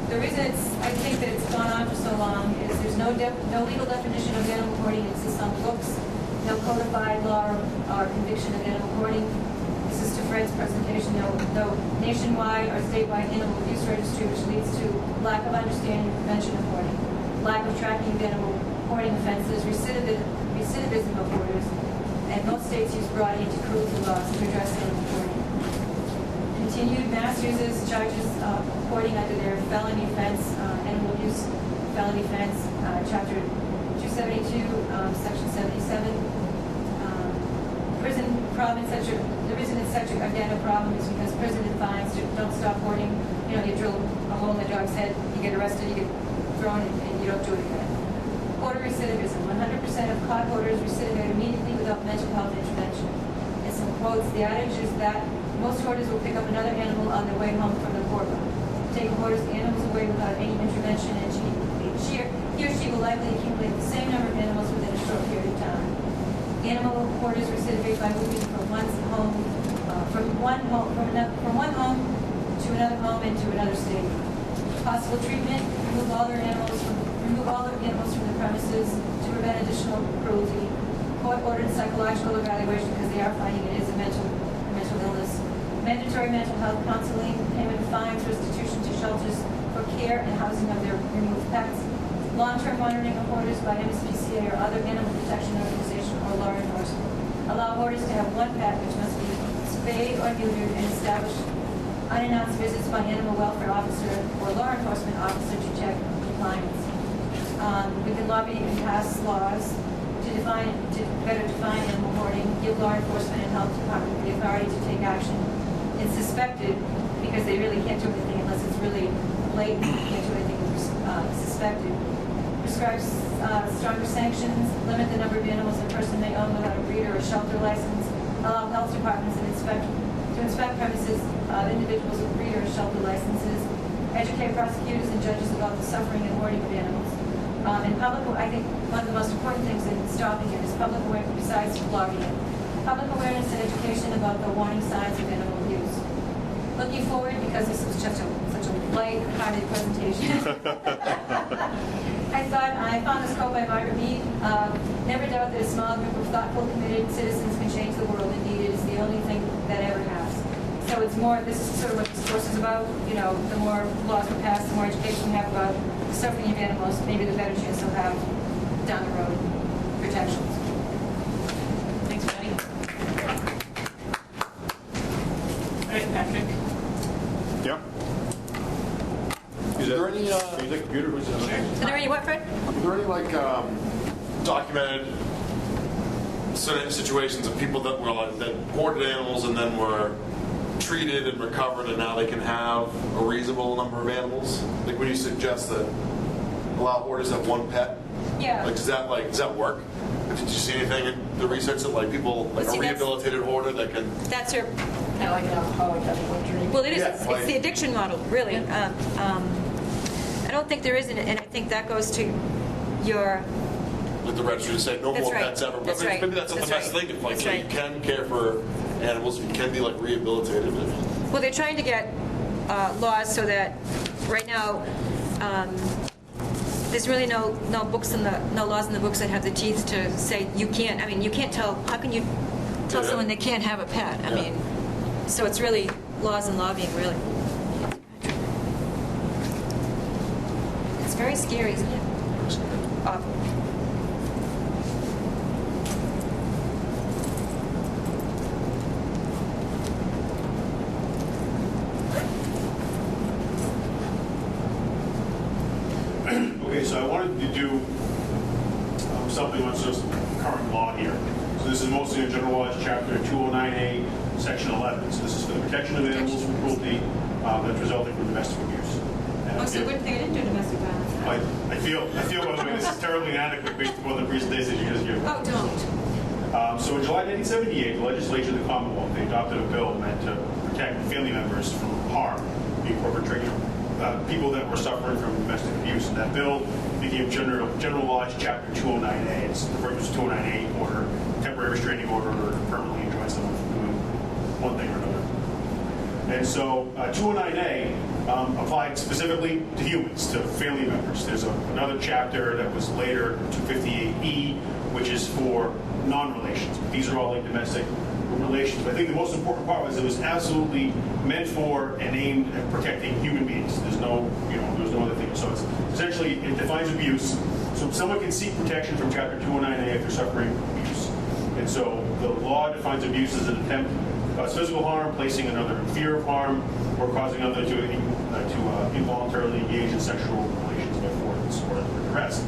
The reason I think that it's gone on for so long is there's no legal definition of animal hoarding exists on the books, no codified law or conviction of animal hoarding. This is to Fred's presentation, no nationwide or statewide animal abuse registry, which leads to lack of understanding and prevention of hoarding, lack of tracking of animal hoarding offenses, recidivism of hoarders, and most states use broad anti-cruelty laws to address animal hoarding. Continued mass uses charges hoarding under their felony offense, animal abuse felony offense, chapter 272, section 77. Prison problem the reason it's such a problem is because prison and fines don't stop hoarding. You drill a hole in the dog's head, you get arrested, you get thrown, and you don't do it again. Hoarder recidivism. 100% of caught hoarders recidivate immediately without mental health intervention. In some quotes, the adage is that most hoarders will pick up another animal on their way home from the courtroom. Take a hoarder's animals away without any intervention, and he or she will likely accumulate the same number of animals within a short period of time. Animal hoarders recidivate by moving from one home to another home and to another state. Possible treatment: remove all their animals from the premises to prevent additional cruelty. Court-ordered psychological evaluation because they are finding it is a mental illness. Mandatory mental health counseling, payment of fines, restitution to shelters for care and housing of their removed pets. Long-term monitoring of hoarders by MSPCA or other animal protection organization or law enforcement. Allow hoarders to have one pet, which must be spayed or neutered, and establish unannounced visits by animal welfare officer or law enforcement officer to check compliance. We can lobby and pass laws to better define animal hoarding, give law enforcement and health department the authority to take action. It's suspected because they really can't do anything unless it's really blatant. You can't do anything if it's suspected. Prescribe stronger sanctions, limit the number of animals a person may own without a breeder or shelter license, allow health departments to inspect premises of individuals with breeder or shelter licenses, educate prosecutors and judges about the suffering and hoarding of animals. And I think one of the most important things in stopping it is public awareness, besides lobbying, public awareness and education about the warning signs of animal abuse. Looking forward, because this was such a light-hearted presentation, I found this quote by Margaret Mead: "Never doubt that a small group of thoughtful, committed citizens can change the world. Indeed, it is the only thing that ever has." So it's more. This is sort of what this course is about. The more laws we pass, the more education we have about the suffering of animals, maybe the better chance they'll have down the road protections. Thanks, Patty. All right, Patrick. Yeah. Is there any, use that computer? Who's that? Is there any what, Fred? Are there any documented situations of people that hoarded animals and then were treated and recovered, and now they can have a reasonable number of animals? Like when you suggest that allow hoarders to have one pet, Yeah. does that work? Did you see anything in the research that people Well, see, a rehabilitated hoarder that can? That's her. Kind of like an alcoholic having one drink. Well, it is. Yeah, It's the addiction model, really. I don't think there is, and I think that goes to your. With the registry to say no That's more right. pets ever. That's right. Maybe that's not the That's best right. thing. If That's you right. can care for animals, if you can be rehabilitated. Well, they're trying to get laws so that right now there's really no books no laws in the books that have the teeth to say you can't. I mean, you can't tell. How can you tell Yeah. someone they can't have a pet? I Yeah. mean, so it's really laws and lobbying, really. It's very scary, isn't it? Awful. Okay, so I wanted to do something on just current law here. So this is mostly in General Laws, Chapter 209A, Section 11. So this is for the protection of animals from cruelty that's resulting from domestic abuse. And Oh, so good thing I didn't do domestic violence. I feel, by the way, this is terribly inadequate based upon the presentations you just gave. Oh, don't. So in July 1978, the legislature of the Commonwealth, they adopted a bill meant to protect family members from harm being perpetrated, people that were suffering from domestic abuse. And that bill became General Laws, Chapter 209A. It's referred to as 209A order, temporary restraining order, or permanently enjoin someone from doing one thing or another. And so 209A applied specifically to humans, to family members. There's another chapter that was later, 258E, which is for non-relations. But these are all like domestic relations. But I think the most important part was it was absolutely meant for and aimed at protecting human beings. There's no other thing. So it's essentially, it defines abuse. So someone can seek protection from Chapter 209A if they're suffering abuse. And so the law defines abuse as an attempt to cause physical harm, placing another in fear of harm, or causing another to involuntarily engage in sexual relations by force or duress.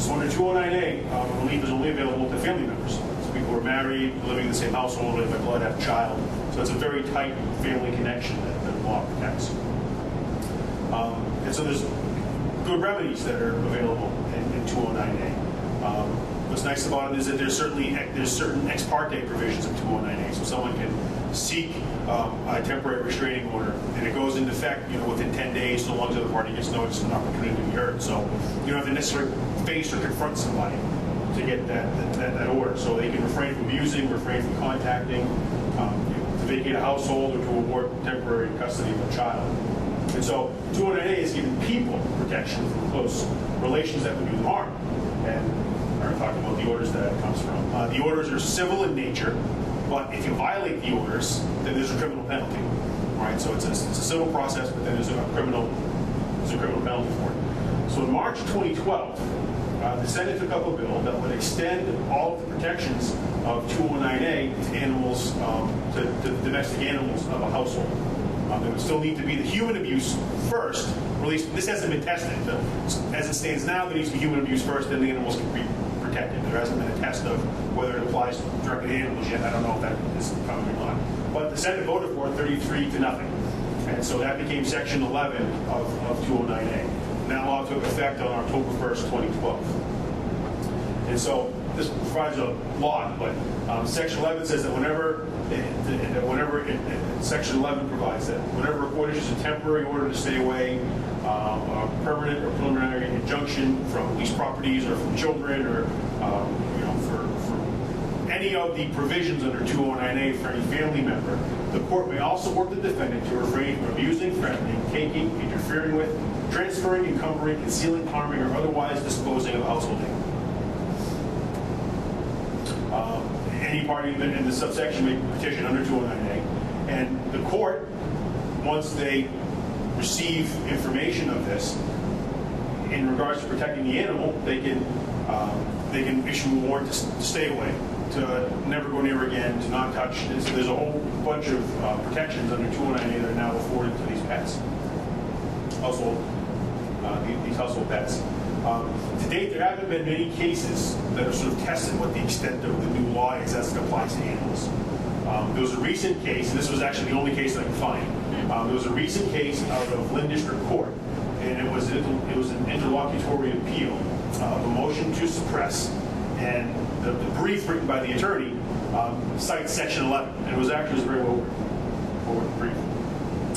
So under 209A, relief is only available to family members. So people who are married, living in the same household, living by blood, have a child. So it's a very tight family connection that the law protects. And so there's good remedies that are available in 209A. What's nice about it is that there's certain ex parte provisions of 209A. So someone can seek a temporary restraining order, and it goes into effect, within 10 days, so long as the other party gets notice and an opportunity to be heard. So you don't have to necessarily face or confront somebody to get that order. So they can refrain from abusing, refrain from contacting, to vacate a household, or to award temporary custody of a child. And so 209A is giving people protection from close relations that would do them harm. And we're talking about the orders that it comes from. The orders are civil in nature, but if you violate the orders, then there's a criminal penalty. Right? So it's a civil process, but then there's a criminal penalty for it. So in March 2012, the Senate took up a bill that would extend all of the protections of 209A to animals, to domestic animals of a household. There would still need to be the human abuse first. Or at least this hasn't been tested. As it stands now, there needs to be human abuse first, then the animals can be protected. There hasn't been a test of whether it applies directly to animals yet. I don't know if that is coming or not. But the Senate voted for it 33-0. And so that became Section 11 of 209A. And that law took effect on October 1st, 2012. And so this provides a lot, but Section 11 says that Section 11 provides that whenever a court issues a temporary order to stay away, a permanent or preliminary injunction from leased properties or from children, or for any of the provisions under 209A for any family member, the court may also order the defendant to refrain from abusing, threatening, taking, interfering with, transferring, encumbering, concealing, harming, or otherwise disposing of a household animal. Any party in the subsection may petition under 209A, and the court, once they receive information of this, in regards to protecting the animal, they can issue a warrant to stay away, to never go near again, to not touch. And so there's a whole bunch of protections under 209A that are now afforded to these pets, these household pets. To date, there haven't been many cases that have sort of tested what the extent of the new law is as it applies to animals. There was a recent case, and this was actually the only case that I could find. There was a recent case out of Lynn District Court, and it was an interlocutory appeal of a motion to suppress. And the brief written by the attorney cites Section 11, and it was actually very well written brief.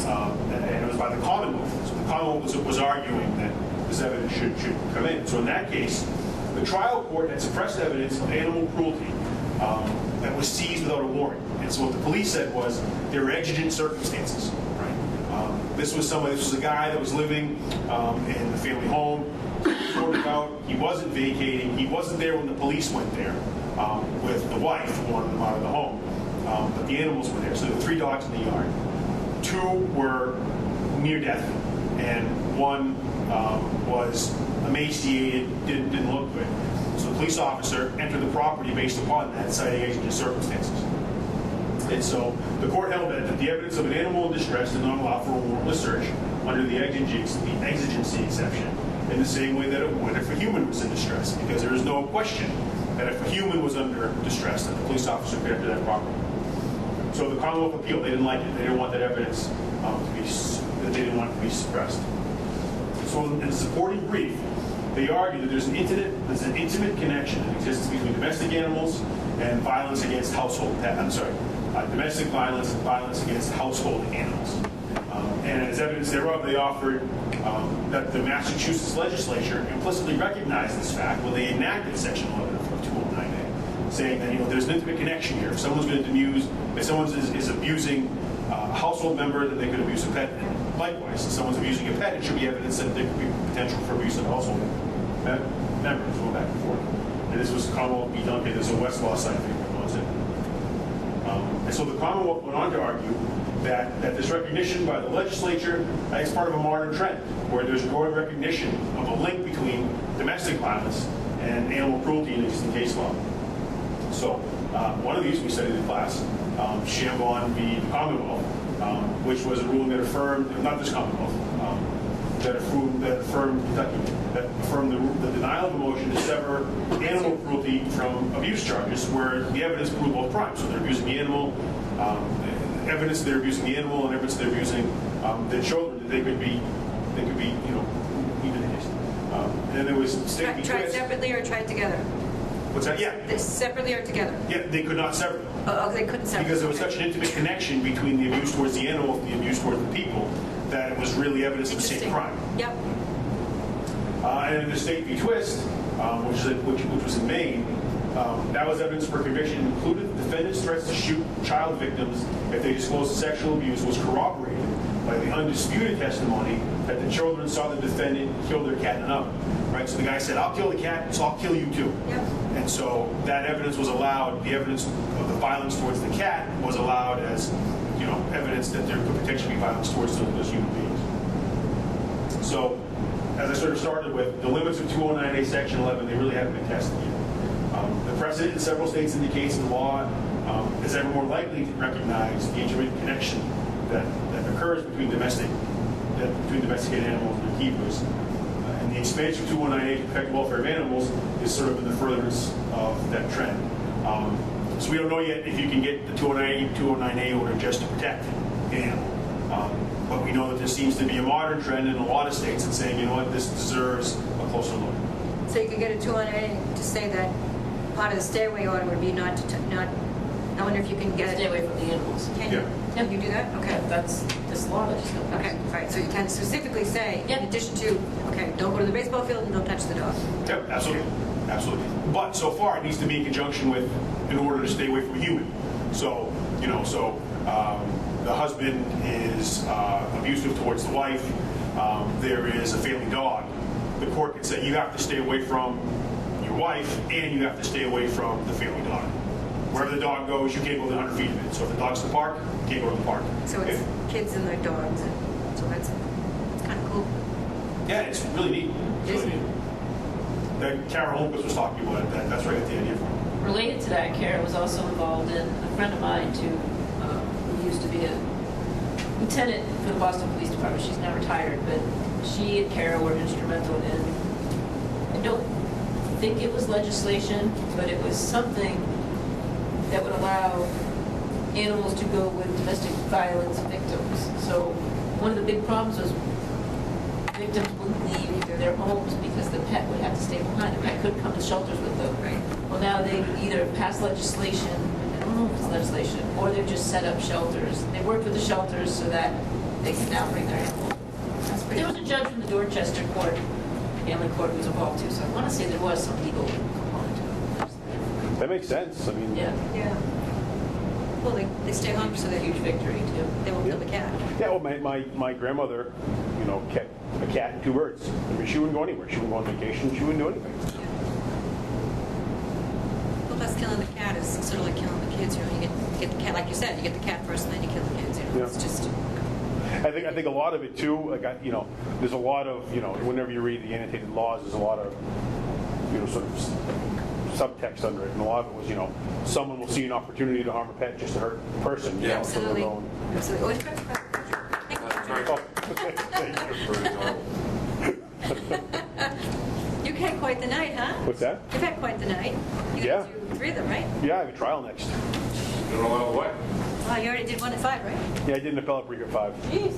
And it was by the Commonwealth. So the Commonwealth was arguing that this evidence should come in. So in that case, the trial court had suppressed evidence of animal cruelty that was seized without a warrant. And so what the police said was there were exigent circumstances. Right? This was a guy that was living in the family home. sort of out. He wasn't vacating. He wasn't there when the police went there with the wife who wanted them out of the home. But the animals were there. So there were 3 dogs in the yard. 2 were near death, and 1 was emaciated, didn't look good. So the police officer entered the property based upon that, citing exigent circumstances. And so the court held that the evidence of an animal in distress did not allow for a warrantless search under the exigency exception in the same way that it would if a human was in distress, because there is no question that if a human was under distress, that the police officer could enter that property. So the Commonwealth appealed. They didn't like it. They didn't want that evidence they didn't want it to be suppressed. So in the supporting brief, they argue that there's an intimate connection that exists between domestic animals and violence against domestic violence and violence against household animals. And as evidence thereof, they offered that the Massachusetts legislature implicitly recognized this fact when they enacted Section 11 of 209A, saying that there's an intimate connection here. If someone's going to if someone is abusing a household member, then they could abuse a pet. And likewise, if someone's abusing a pet, it should be evidence that there could be potential for abuse of household members going back and forth. And this was Commonwealth v. Duncan. There's a Westlaw site if anyone wants it. And so the Commonwealth went on to argue that this recognition by the legislature is part of a modern trend, where there's growing recognition of a link between domestic violence and animal cruelty in existing case law. So one of these we studied in class, Chambon v. Commonwealth, which was a ruling that affirmed, not this Commonwealth, that affirmed Kentucky, that affirmed the denial of a motion to sever animal cruelty from abuse charges, where the evidence proved both crimes. So they're abusing the animal, evidence that they're abusing the animal, and evidence that they're abusing the children. That they could be, even in and then there was state v. Tried Twist. separately or tried together? What's that? Yeah. Separately or together? Yeah, they could not sever them. Oh, they couldn't separate. Because there was such an intimate connection between the abuse towards the animal and the abuse towards the people that it was really evidence of the same crime. Yep. And in the state v. Twist, which was in Maine, that was evidence for conviction included the defendant's threats to shoot child victims if they disclosed sexual abuse was corroborated by the undisputed testimony that the children saw the defendant kill their cat in an oven. Right? So the guy said, "I'll kill the cat, so I'll kill you too." Yep. And so that evidence was allowed. The evidence of the violence towards the cat was allowed as, evidence that there could potentially be violence towards those human beings. So, as I sort of started with, the limits of 209A Section 11, they really haven't been tested yet. The precedent in several states indicates the law is ever more likely to recognize the intimate connection that occurs between domesticated animals and their keepers. And the expansion of 209A to protect the welfare of animals is sort of in the furtherance of that trend. So we don't know yet if you can get the 209A order just to protect the animal. But we know that there seems to be a modern trend in a lot of states that's saying, this deserves a closer look. So you could get a 209A to say that part of the stay away order would be not. I wonder if you can get Stay away from the animals. Can you? Yeah. Can you do that? Okay. That's this law that just got passed. Okay. All right. So you can specifically say, in addition to, don't go to the baseball field and don't touch the dog. Yep, absolutely. Absolutely. But so far, it needs to be in conjunction with, in order to stay away from a human. So, the husband is abusive towards the wife. There is a failing dog. The court could say, you have to stay away from your wife, and you have to stay away from the failing dog. Wherever the dog goes, you can't go within 100 feet of it. So if the dog's in the park, you can't go to the park. So it's kids and their dogs, and so that's kind of cool. Yeah, it's really neat. It's really neat. That Kara Holmquist was talking about it. That's where I got the idea from. Related to that, Kara was also involved in a friend of mine who used to be a lieutenant for the Boston Police Department. She's now retired, but she and Kara were instrumental in, I don't think it was legislation, but it was something that would allow animals to go with domestic violence victims. So one of the big problems was victims wouldn't leave their homes because the pet would have to stay behind. The pet couldn't come to shelters with them. Right. Well, now they either passed legislation, I don't know if it's legislation, or they've just set up shelters. They worked with the shelters so that they can now bring their animal. There was a judge from the Dorchester court, family court, who was involved too, so I want to say there was some legal component to it. That makes sense. I mean, Yeah. Yeah. Well, they stay home so Huge they victory, too. won't kill the cat. Yeah, well, my grandmother, kept a cat and 2 birds. I mean, she wouldn't go anywhere. She wouldn't go on vacation. She wouldn't do anything. Well, plus killing the cat is sort of like killing the kids. You get the cat, like you said, you get the cat first and then you kill the kids. Yeah. It's just... I think a lot of it too, like there's a lot of whenever you read the annotated laws, there's a lot of sort of subtext under it, and a lot of it was someone will see an opportunity to harm a pet just to hurt a person. Yeah. Absolutely. Absolutely. Oh, thank you. You've had quite the night, huh? What's that? You've had quite the night. You Yeah. got to do 3 of them, right? Yeah, I have a trial next. Doing a lot of what? Oh, you already did 1 at 5, right? Yeah, I did an appellate brief at 5. Jeez.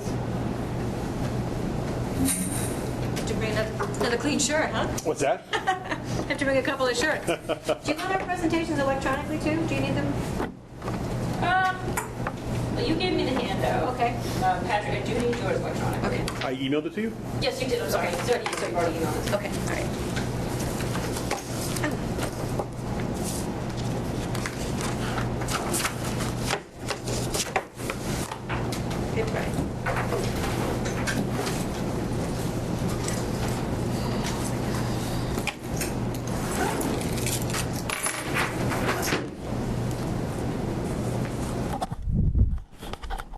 Have to bring another clean shirt, huh? What's that? Have to bring a couple of shirts. Do you want our presentations electronically too? Do you need them? Well, you gave me the handout. Okay. Patrick, I do need yours electronically. Okay. I emailed it to you? Yes, you did. I'm sorry. You've already emailed us. Okay. All right.